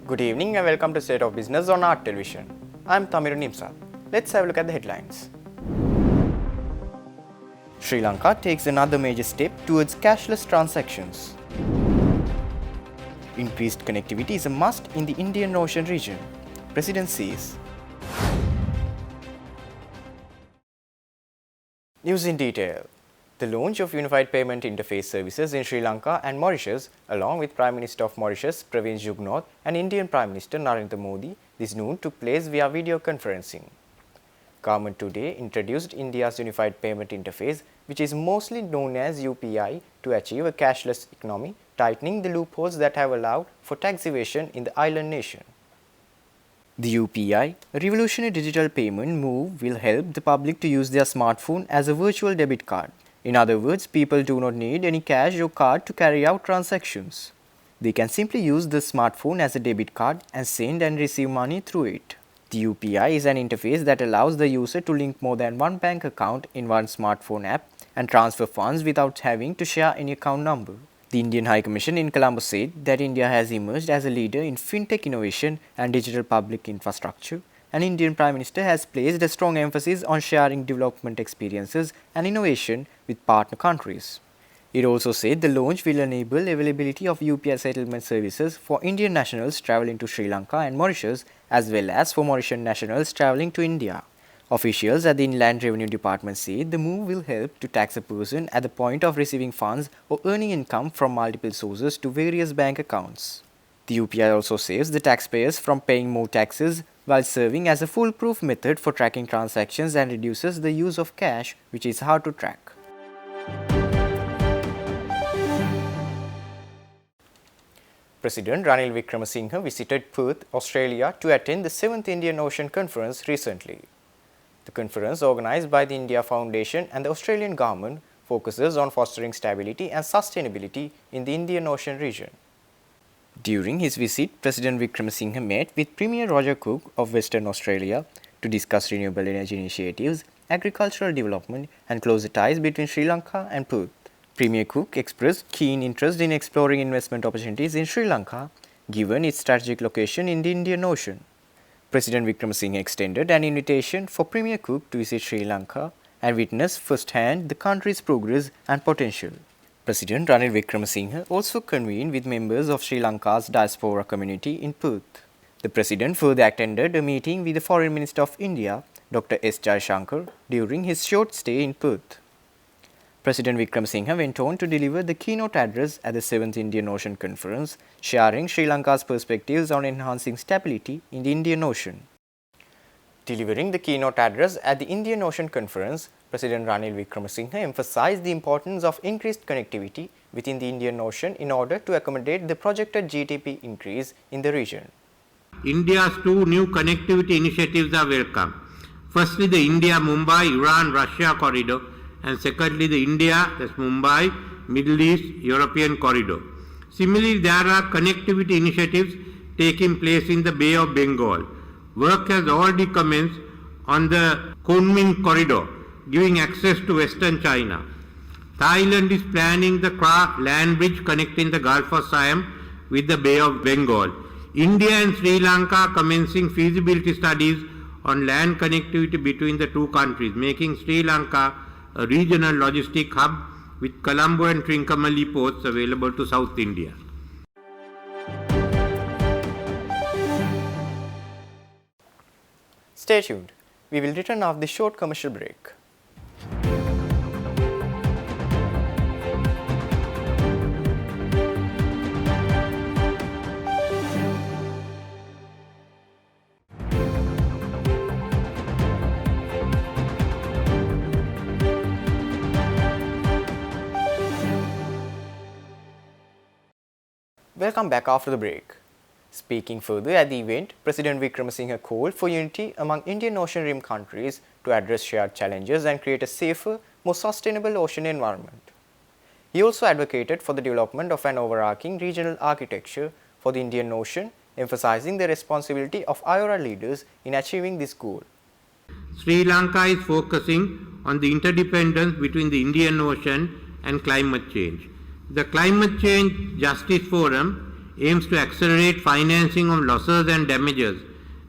Good evening and welcome to State of Business on Art Television. I'm Tamiru Nimsat. Let's have a look at the headlines. Sri Lanka takes another major step towards cashless transactions. Increased connectivity is a must in the Indian Ocean region, President says. News in detail. The launch of Unified Payment Interface Services in Sri Lanka and Mauritius, along with Prime Minister of Mauritius Pravin Jugnauth and Indian Prime Minister Narendra Modi, this noon took place via video conferencing. Government today introduced India's Unified Payment Interface, which is mostly known as UPI, to achieve a cashless economy, tightening the loopholes that have allowed for tax evasion in the island nation. The UPI, a revolutionary digital payment move, will help the public to use their smartphone as a virtual debit card. In other words, people do not need any cash or card to carry out transactions. They can simply use the smartphone as a debit card and send and receive money through it. The UPI is an interface that allows the user to link more than one bank account in one smartphone app and transfer funds without having to share any account number. The Indian High Commission in Colombo said that India has emerged as a leader in fintech innovation and digital public infrastructure, and Indian Prime Minister has placed a strong emphasis on sharing development experiences and innovation with partner countries. It also said the launch will enable availability of UPI settlement services for Indian nationals travelling to Sri Lanka and Mauritius, as well as for Mauritian nationals travelling to India. Officials at the Inland Revenue Department said the move will help to tax a person at the point of receiving funds or earning income from multiple sources to various bank accounts. The UPI also saves the taxpayers from paying more taxes while serving as a foolproof method for tracking transactions and reduces the use of cash, which is hard to track. President Ranil Wickremesinghe visited Perth, Australia to attend the 7th Indian Ocean Conference recently. The conference, organised by the India Foundation and the Australian government, focuses on fostering stability and sustainability in the Indian Ocean region. During his visit, President Wickremesinghe met with Premier Roger Cook of Western Australia to discuss renewable energy initiatives, agricultural development and closer ties between Sri Lanka and Perth. Premier Cook expressed keen interest in exploring investment opportunities in Sri Lanka, given its strategic location in the Indian Ocean. President Wickremesinghe extended an invitation for Premier Cook to visit Sri Lanka and witness firsthand the country's progress and potential. President Ranil Wickremesinghe also convened with members of Sri Lanka's diaspora community in Perth. The President further attended a meeting with the Foreign Minister of India, Dr. S. Jaishankar, during his short stay in Perth. President Wickremesinghe went on to deliver the keynote address at the 7th Indian Ocean Conference, sharing Sri Lanka's perspectives on enhancing stability in the Indian Ocean. Delivering the keynote address at the Indian Ocean Conference, President Ranil Wickremesinghe emphasized the importance of increased connectivity within the Indian Ocean in order to accommodate the projected GDP increase in the region. India's two new connectivity initiatives are welcome. Firstly, the India-Mumbai-Iran-Russia corridor, and secondly, the India, that's Mumbai, Middle East, European corridor. Similarly, there are connectivity initiatives taking place in the Bay of Bengal. Work has already commenced on the Kunming corridor, giving access to Western China. Thailand is planning the Kra land bridge connecting the Gulf of Siam with the Bay of Bengal. India and Sri Lanka are commencing feasibility studies on land connectivity between the two countries, making Sri Lanka a regional logistic hub with Colombo and Trincomalee ports available to South India. Stay tuned. We will return after this short commercial break. Welcome back after the break. Speaking further at the event, President Wickremesinghe called for unity among Indian Ocean Rim countries to address shared challenges and create a safer, more sustainable ocean environment. He also advocated for the development of an overarching regional architecture for the Indian Ocean, emphasizing the responsibility of IORA leaders in achieving this goal. Sri Lanka is focusing on the interdependence between the Indian Ocean and climate change. The Climate Change Justice Forum aims to accelerate financing of losses and damages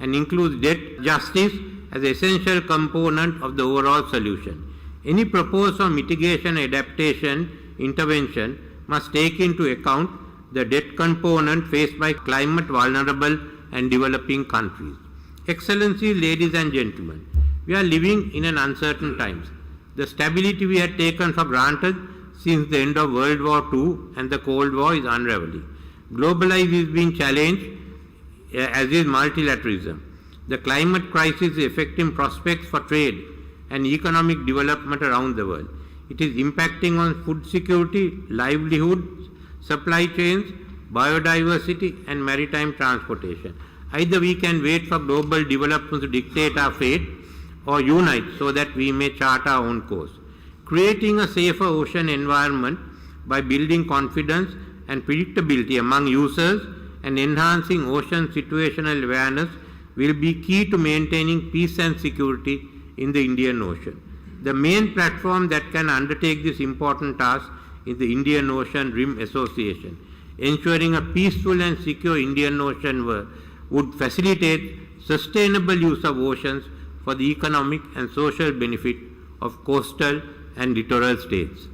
and includes debt justice as an essential component of the overall solution. Any proposal for mitigation and adaptation intervention must take into account the debt component faced by climate vulnerable and developing countries. Excellencies, ladies and gentlemen, we are living in an uncertain times. The stability we had taken for granted since the end of World War II and the Cold War is unraveling. Globalization is being challenged, as is multilateralism. The climate crisis is affecting prospects for trade and economic development around the world. It is impacting on food security, livelihoods, supply chains, biodiversity and maritime transportation. Either we can wait for global development to dictate our fate or unite so that we may chart our own course. Creating a safer ocean environment by building confidence and predictability among users and enhancing ocean situational awareness will be key to maintaining peace and security in the Indian Ocean. The main platform that can undertake this important task is the Indian Ocean Rim Association. Ensuring a peaceful and secure Indian Ocean would facilitate sustainable use of oceans for the economic and social benefit of coastal and littoral states.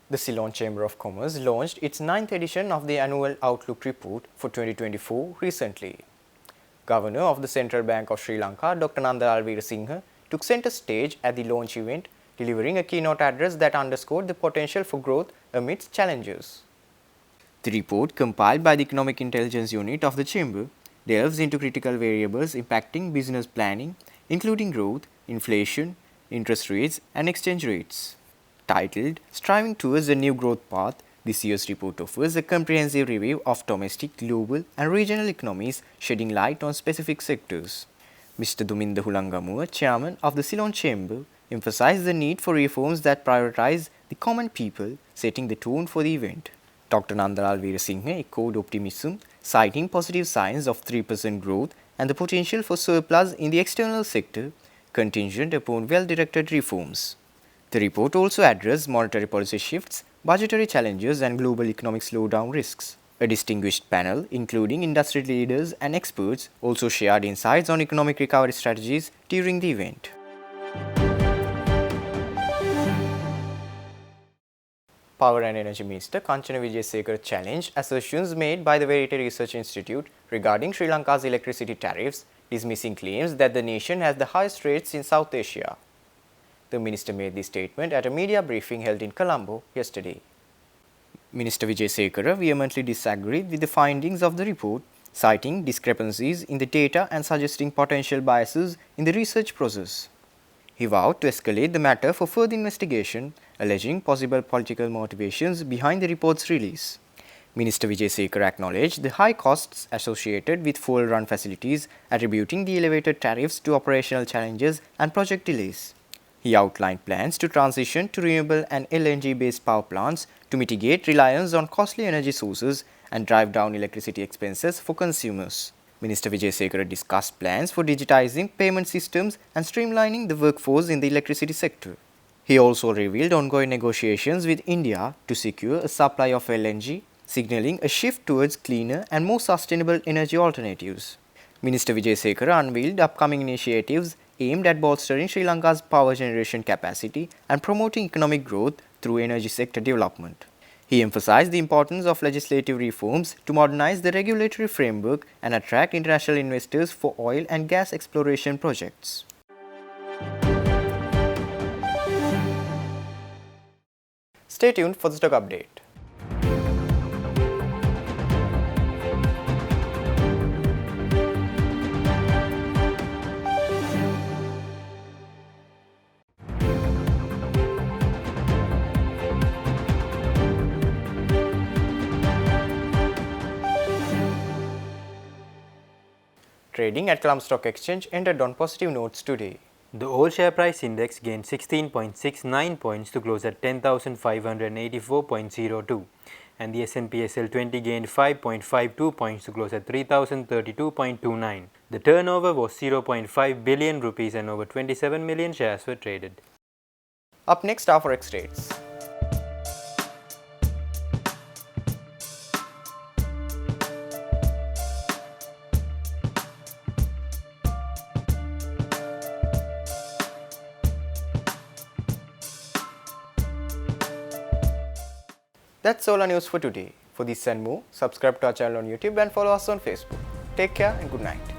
The Ceylon Chamber of Commerce launched its 9th edition of the Annual Outlook Report for 2024 recently. Governor of the Central Bank of Sri Lanka, Dr. Nandalal Weerasinghe, took centre stage at the launch event, delivering a keynote address that underscored the potential for growth amidst challenges. The report, compiled by the Economic Intelligence Unit of the Chamber, delves into critical variables impacting business planning, including growth, inflation, interest rates, and exchange rates. Titled Striving Towards a New Growth Path, this year's report offers a comprehensive review of domestic, global, and regional economies, shedding light on specific sectors. Mr. Duminda Hulangamua, chairman of the Ceylon Chamber, emphasized the need for reforms that prioritize the common people, setting the tone for the event. Dr. Nandalal Weerasinghe echoed optimism, citing positive signs of 3% growth and the potential for surplus in the external sector, contingent upon well-directed reforms. The report also addressed monetary policy shifts, budgetary challenges, and global economic slowdown risks. A distinguished panel, including industry leaders and experts, also shared insights on economic recovery strategies during the event. Power and Energy Minister Kanchana Wijesekara challenged assertions made by the Verity Research Institute regarding Sri Lanka's electricity tariffs, dismissing claims that the nation has the highest rates in South Asia. The minister made this statement at a media briefing held in Colombo yesterday. Minister Wijesekara vehemently disagreed with the findings of the report, citing discrepancies in the data and suggesting potential biases in the research process. He vowed to escalate the matter for further investigation, alleging possible political motivations behind the report's release. Minister Wijesekara acknowledged the high costs associated with fuel run facilities, attributing the elevated tariffs to operational challenges and project delays. He outlined plans to transition to renewable and LNG-based power plants to mitigate reliance on costly energy sources and drive down electricity expenses for consumers. Minister Wijesekara discussed plans for digitizing payment systems and streamlining the workforce in the electricity sector. He also revealed ongoing negotiations with India to secure a supply of LNG, signaling a shift towards cleaner and more sustainable energy alternatives. Minister Wijesekara unveiled upcoming initiatives aimed at bolstering Sri Lanka's power generation capacity and promoting economic growth through energy sector development. He emphasized the importance of legislative reforms to modernize the regulatory framework and attract international investors for oil and gas exploration projects. Stay tuned for the stock update. Trading at Colombo Stock Exchange ended on positive notes today. The All Share Price Index gained 16.69 points to close at 10,584.02, and the S&P SL 20 gained 5.52 points to close at 3,032.29. The turnover was 0.5 billion rupees and over 27 million shares were traded. Up next are forex rates. That's all our news for today. For this and more, subscribe to our channel on YouTube and follow us on Facebook. Take care and good night.